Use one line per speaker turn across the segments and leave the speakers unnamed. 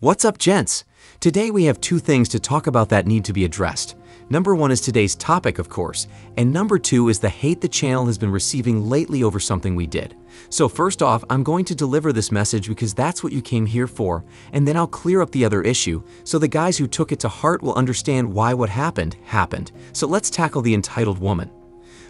What's up, gents? Today we have two things to talk about that need to be addressed. Number one is today's topic, of course, and number two is the hate the channel has been receiving lately over something we did. So first off, I'm going to deliver this message because that's what you came here for, and then I'll clear up the other issue so the guys who took it to heart will understand why what happened. So let's tackle the entitled woman.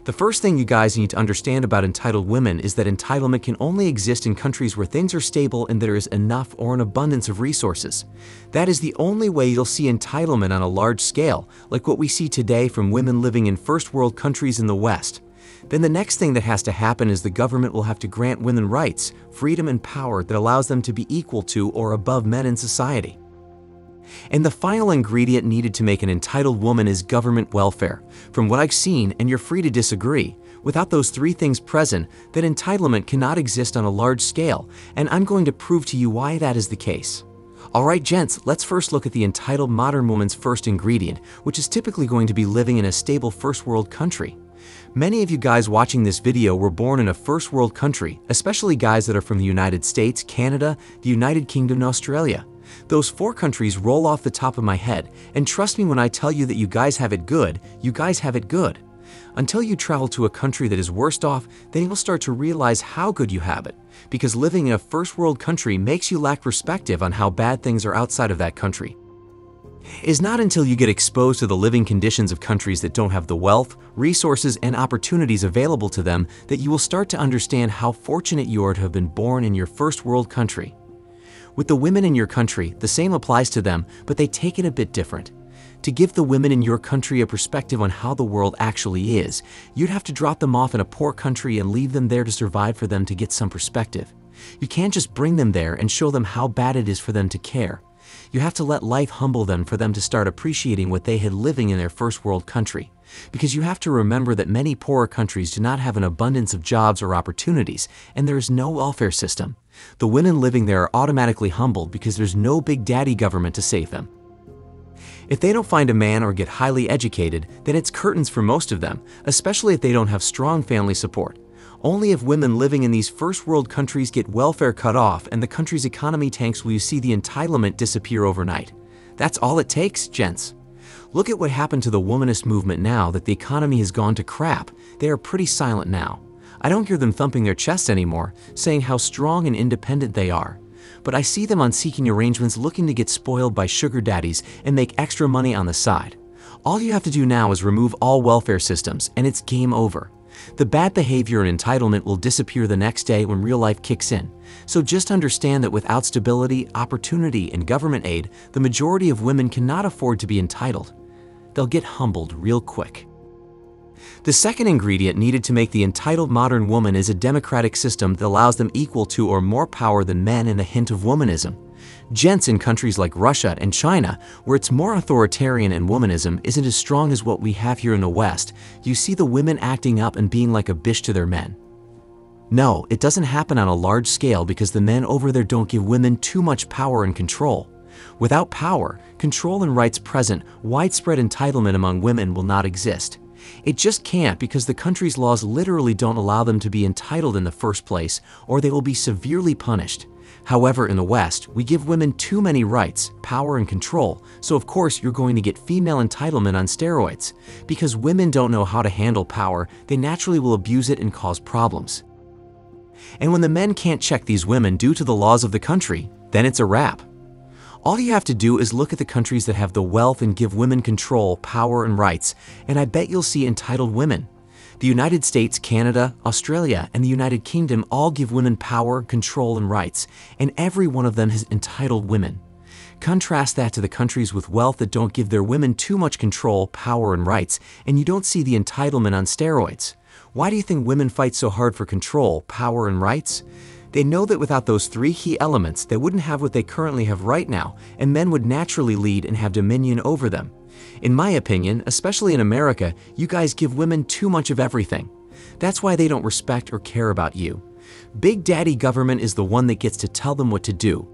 The first thing you guys need to understand about entitled women is that entitlement can only exist in countries where things are stable and there is enough or an abundance of resources. That is the only way you'll see entitlement on a large scale, like what we see today from women living in first world countries in the West. Then the next thing that has to happen is the government will have to grant women rights, freedom, and power that allows them to be equal to or above men in society. And the final ingredient needed to make an entitled woman is government welfare. From what I've seen, and you're free to disagree, without those three things present, that entitlement cannot exist on a large scale, and I'm going to prove to you why that is the case. Alright gents, let's first look at the entitled modern woman's first ingredient, which is typically going to be living in a stable first world country. Many of you guys watching this video were born in a first world country, especially guys that are from the United States, Canada, the United Kingdom, and Australia. Those four countries roll off the top of my head, and trust me when I tell you that you guys have it good, you guys have it good. Until you travel to a country that is worse off, then you'll start to realize how good you have it, because living in a first world country makes you lack perspective on how bad things are outside of that country. It is not until you get exposed to the living conditions of countries that don't have the wealth, resources, and opportunities available to them that you will start to understand how fortunate you are to have been born in your first world country. With the women in your country, the same applies to them, but they take it a bit different. To give the women in your country a perspective on how the world actually is, you'd have to drop them off in a poor country and leave them there to survive for them to get some perspective. You can't just bring them there and show them how bad it is for them to care. You have to let life humble them for them to start appreciating what they had living in their first world country. Because you have to remember that many poorer countries do not have an abundance of jobs or opportunities, and there is no welfare system. The women living there are automatically humbled because there's no big daddy government to save them. If they don't find a man or get highly educated, then it's curtains for most of them, especially if they don't have strong family support. Only if women living in these first world countries get welfare cut off and the country's economy tanks will you see the entitlement disappear overnight. That's all it takes, gents. Look at what happened to the womanist movement now that the economy has gone to crap. They are pretty silent now. I don't hear them thumping their chests anymore, saying how strong and independent they are. But I see them on seeking arrangements looking to get spoiled by sugar daddies and make extra money on the side. All you have to do now is remove all welfare systems, and it's game over. The bad behavior and entitlement will disappear the next day when real life kicks in. So just understand that without stability, opportunity, and government aid, the majority of women cannot afford to be entitled. They'll get humbled real quick. The second ingredient needed to make the entitled modern woman is a democratic system that allows them equal to or more power than men and a hint of womanism. Gents, in countries like Russia and China, where it's more authoritarian and womanism isn't as strong as what we have here in the West, you see the women acting up and being like a bitch to their men. No, it doesn't happen on a large scale because the men over there don't give women too much power and control. Without power, control, and rights present, widespread entitlement among women will not exist. It just can't because the country's laws literally don't allow them to be entitled in the first place, or they will be severely punished. However, in the West, we give women too many rights, power, and control, so of course you're going to get female entitlement on steroids. Because women don't know how to handle power, they naturally will abuse it and cause problems. And when the men can't check these women due to the laws of the country, then it's a wrap. All you have to do is look at the countries that have the wealth and give women control, power, and rights, and I bet you'll see entitled women. The United States, Canada, Australia, and the United Kingdom all give women power, control, and rights, and every one of them has entitled women. Contrast that to the countries with wealth that don't give their women too much control, power, and rights, and you don't see the entitlement on steroids. Why do you think women fight so hard for control, power, and rights? They know that without those three key elements, they wouldn't have what they currently have right now, and men would naturally lead and have dominion over them. In my opinion, especially in America, you guys give women too much of everything. That's why they don't respect or care about you. Big Daddy government is the one that gets to tell them what to do.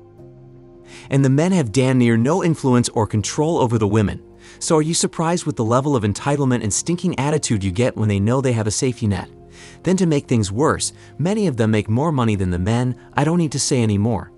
And the men have damn near no influence or control over the women. So are you surprised with the level of entitlement and stinking attitude you get when they know they have a safety net? Then to make things worse, many of them make more money than the men. I don't need to say any more.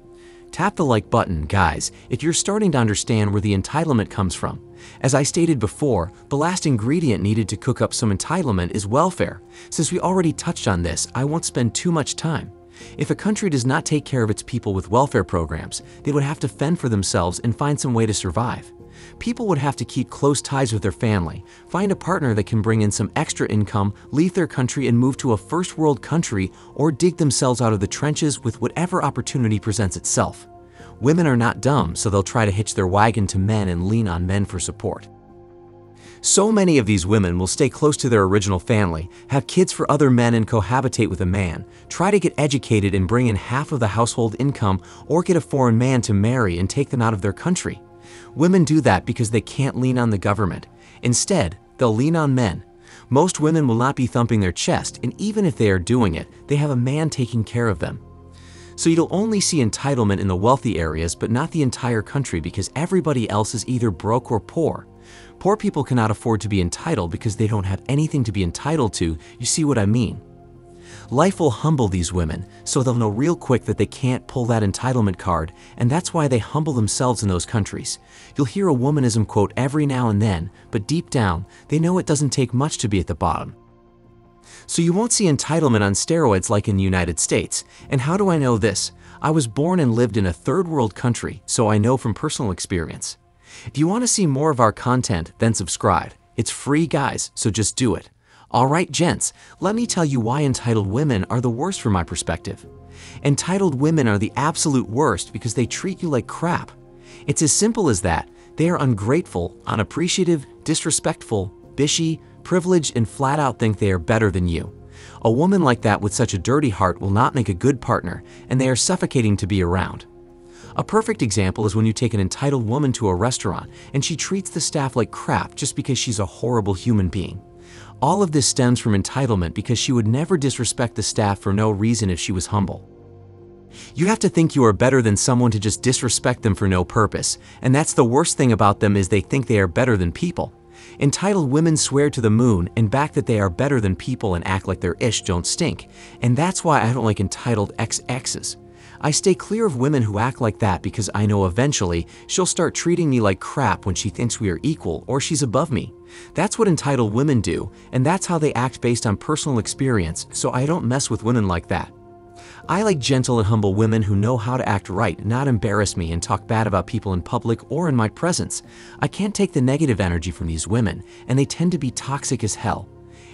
Tap the like button, guys, if you're starting to understand where the entitlement comes from. As I stated before, the last ingredient needed to cook up some entitlement is welfare. Since we already touched on this, I won't spend too much time. If a country does not take care of its people with welfare programs, they would have to fend for themselves and find some way to survive. People would have to keep close ties with their family, find a partner that can bring in some extra income, leave their country and move to a first world country, or dig themselves out of the trenches with whatever opportunity presents itself. Women are not dumb, so they'll try to hitch their wagon to men and lean on men for support. So many of these women will stay close to their original family, have kids for other men and cohabitate with a man, try to get educated and bring in half of the household income, or get a foreign man to marry and take them out of their country. Women do that because they can't lean on the government. Instead, they'll lean on men. Most women will not be thumping their chest, and even if they are doing it, they have a man taking care of them. So you'll only see entitlement in the wealthy areas, but not the entire country, because everybody else is either broke or poor. Poor people cannot afford to be entitled because they don't have anything to be entitled to. You see what I mean? Life will humble these women, so they'll know real quick that they can't pull that entitlement card, and that's why they humble themselves in those countries. You'll hear a womanism quote every now and then, but deep down, they know it doesn't take much to be at the bottom. So you won't see entitlement on steroids like in the United States. And how do I know this? I was born and lived in a third world country, so I know from personal experience. If you want to see more of our content, then subscribe. It's free, guys, so just do it. Alright, gents, let me tell you why entitled women are the worst from my perspective. Entitled women are the absolute worst because they treat you like crap. It's as simple as that. They are ungrateful, unappreciative, disrespectful, bishy, privileged, and flat out think they are better than you. A woman like that with such a dirty heart will not make a good partner, and they are suffocating to be around. A perfect example is when you take an entitled woman to a restaurant and she treats the staff like crap just because she's a horrible human being. All of this stems from entitlement because she would never disrespect the staff for no reason if she was humble. You have to think you are better than someone to just disrespect them for no purpose, and that's the worst thing about them is they think they are better than people. Entitled women swear to the moon and back that they are better than people and act like their ish don't stink, and that's why I don't like entitled XXs. I stay clear of women who act like that because I know eventually she'll start treating me like crap when she thinks we are equal or she's above me. That's what entitled women do, and that's how they act based on personal experience, so I don't mess with women like that. I like gentle and humble women who know how to act right, not embarrass me and talk bad about people in public or in my presence. I can't take the negative energy from these women, and they tend to be toxic as hell.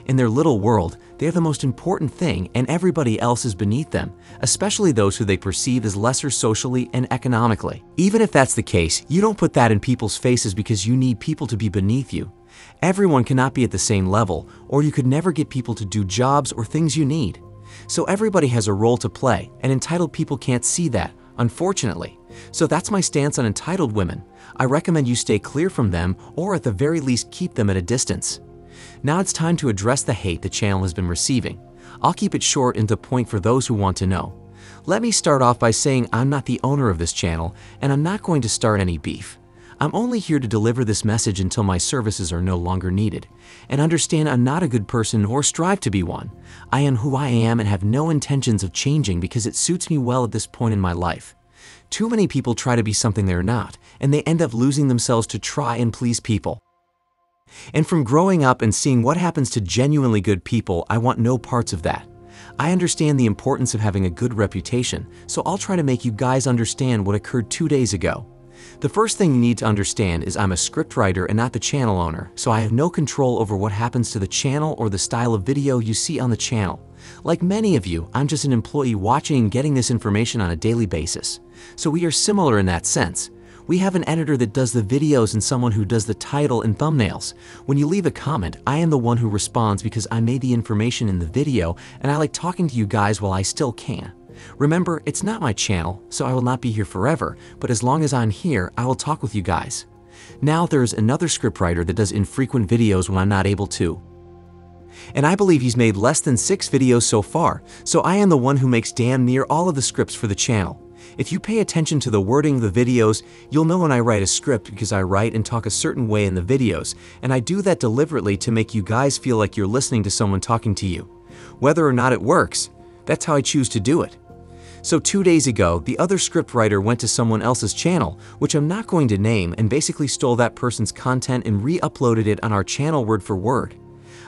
In their little world, they're the most important thing and everybody else is beneath them, especially those who they perceive as lesser socially and economically. Even if that's the case, you don't put that in people's faces because you need people to be beneath you. Everyone cannot be at the same level, or you could never get people to do jobs or things you need. So everybody has a role to play, and entitled people can't see that, unfortunately. So that's my stance on entitled women. I recommend you stay clear from them, or at the very least keep them at a distance. Now it's time to address the hate the channel has been receiving. I'll keep it short and to the point for those who want to know. Let me start off by saying I'm not the owner of this channel, and I'm not going to start any beef. I'm only here to deliver this message until my services are no longer needed. And understand I'm not a good person or strive to be one. I am who I am and have no intentions of changing because it suits me well at this point in my life. Too many people try to be something they're not, and they end up losing themselves to try and please people. And from growing up and seeing what happens to genuinely good people, I want no parts of that. I understand the importance of having a good reputation, so I'll try to make you guys understand what occurred 2 days ago. The first thing you need to understand is I'm a scriptwriter and not the channel owner, so I have no control over what happens to the channel or the style of video you see on the channel. Like many of you, I'm just an employee watching and getting this information on a daily basis. So we are similar in that sense. We have an editor that does the videos and someone who does the title and thumbnails. When you leave a comment, I am the one who responds because I made the information in the video and I like talking to you guys while I still can. Remember, it's not my channel, so I will not be here forever, but as long as I'm here, I will talk with you guys. Now there's another scriptwriter that does infrequent videos when I'm not able to. And I believe he's made less than 6 videos so far, so I am the one who makes damn near all of the scripts for the channel. If you pay attention to the wording of the videos, you'll know when I write a script because I write and talk a certain way in the videos, and I do that deliberately to make you guys feel like you're listening to someone talking to you. Whether or not it works, that's how I choose to do it. So 2 days ago, the other scriptwriter went to someone else's channel, which I'm not going to name, and basically stole that person's content and re-uploaded it on our channel word for word.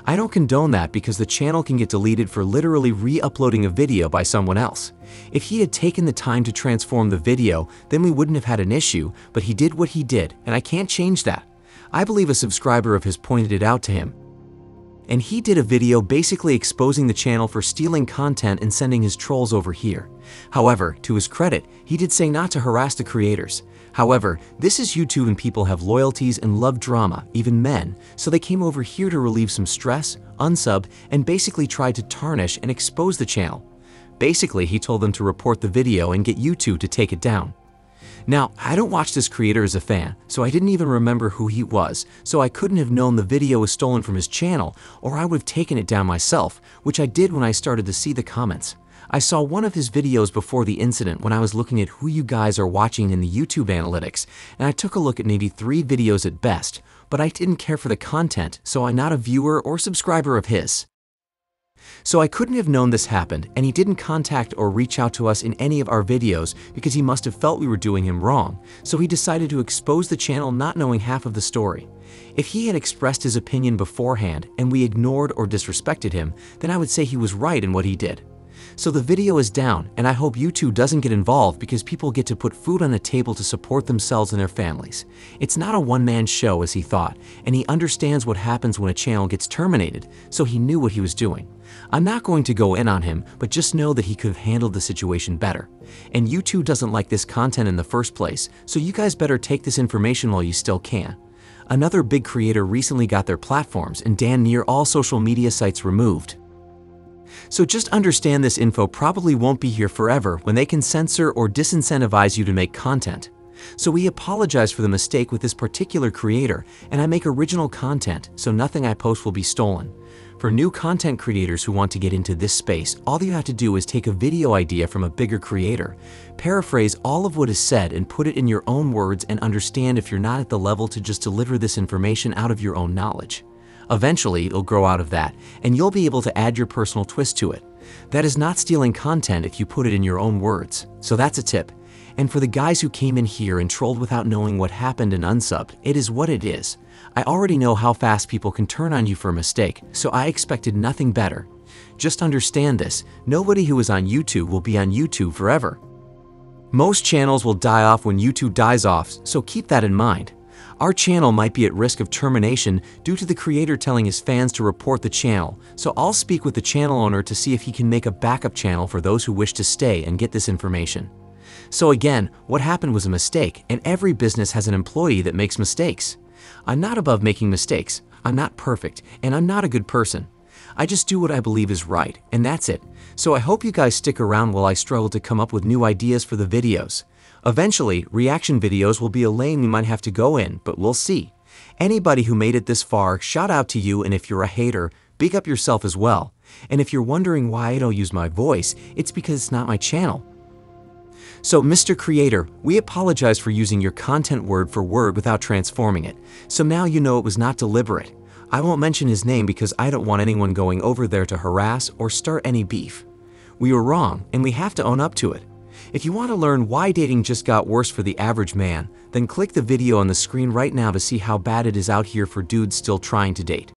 I don't condone that because the channel can get deleted for literally re-uploading a video by someone else. If he had taken the time to transform the video, then we wouldn't have had an issue, but he did what he did, and I can't change that. I believe a subscriber of his pointed it out to him. And he did a video basically exposing the channel for stealing content and sending his trolls over here. However, to his credit, he did say not to harass the creators. However, this is YouTube and people have loyalties and love drama, even men, so they came over here to relieve some stress, unsub, and basically tried to tarnish and expose the channel. Basically, he told them to report the video and get YouTube to take it down. Now, I don't watch this creator as a fan, so I didn't even remember who he was, so I couldn't have known the video was stolen from his channel, or I would have taken it down myself, which I did when I started to see the comments. I saw one of his videos before the incident when I was looking at who you guys are watching in the YouTube analytics, and I took a look at maybe 3 videos at best, but I didn't care for the content, so I'm not a viewer or subscriber of his. So I couldn't have known this happened, and he didn't contact or reach out to us in any of our videos because he must have felt we were doing him wrong, so he decided to expose the channel not knowing half of the story. If he had expressed his opinion beforehand and we ignored or disrespected him, then I would say he was right in what he did. So the video is down, and I hope YouTube doesn't get involved because people get to put food on the table to support themselves and their families. It's not a one-man show as he thought, and he understands what happens when a channel gets terminated, so he knew what he was doing. I'm not going to go in on him, but just know that he could have handled the situation better. And YouTube doesn't like this content in the first place, so you guys better take this information while you still can. Another big creator recently got their platforms and damn near all social media sites removed. So just understand this info probably won't be here forever when they can censor or disincentivize you to make content. So we apologize for the mistake with this particular creator, and I make original content, so nothing I post will be stolen. For new content creators who want to get into this space, all you have to do is take a video idea from a bigger creator, paraphrase all of what is said and put it in your own words and understand if you're not at the level to just deliver this information out of your own knowledge. Eventually, it'll grow out of that, and you'll be able to add your personal twist to it. That is not stealing content if you put it in your own words, so that's a tip. And for the guys who came in here and trolled without knowing what happened and unsubbed, it is what it is. I already know how fast people can turn on you for a mistake, so I expected nothing better. Just understand this, nobody who is on YouTube will be on YouTube forever. Most channels will die off when YouTube dies off, so keep that in mind. Our channel might be at risk of termination due to the creator telling his fans to report the channel, so I'll speak with the channel owner to see if he can make a backup channel for those who wish to stay and get this information. So again, what happened was a mistake, and every business has an employee that makes mistakes. I'm not above making mistakes, I'm not perfect, and I'm not a good person. I just do what I believe is right, and that's it. So I hope you guys stick around while I struggle to come up with new ideas for the videos. Eventually, reaction videos will be a lane we might have to go in, but we'll see. Anybody who made it this far, shout out to you, and if you're a hater, big up yourself as well. And if you're wondering why I don't use my voice, it's because it's not my channel. So Mr. Creator, we apologize for using your content word for word without transforming it, so now you know it was not deliberate. I won't mention his name because I don't want anyone going over there to harass or start any beef. We were wrong, and we have to own up to it. If you want to learn why dating just got worse for the average man, then click the video on the screen right now to see how bad it is out here for dudes still trying to date.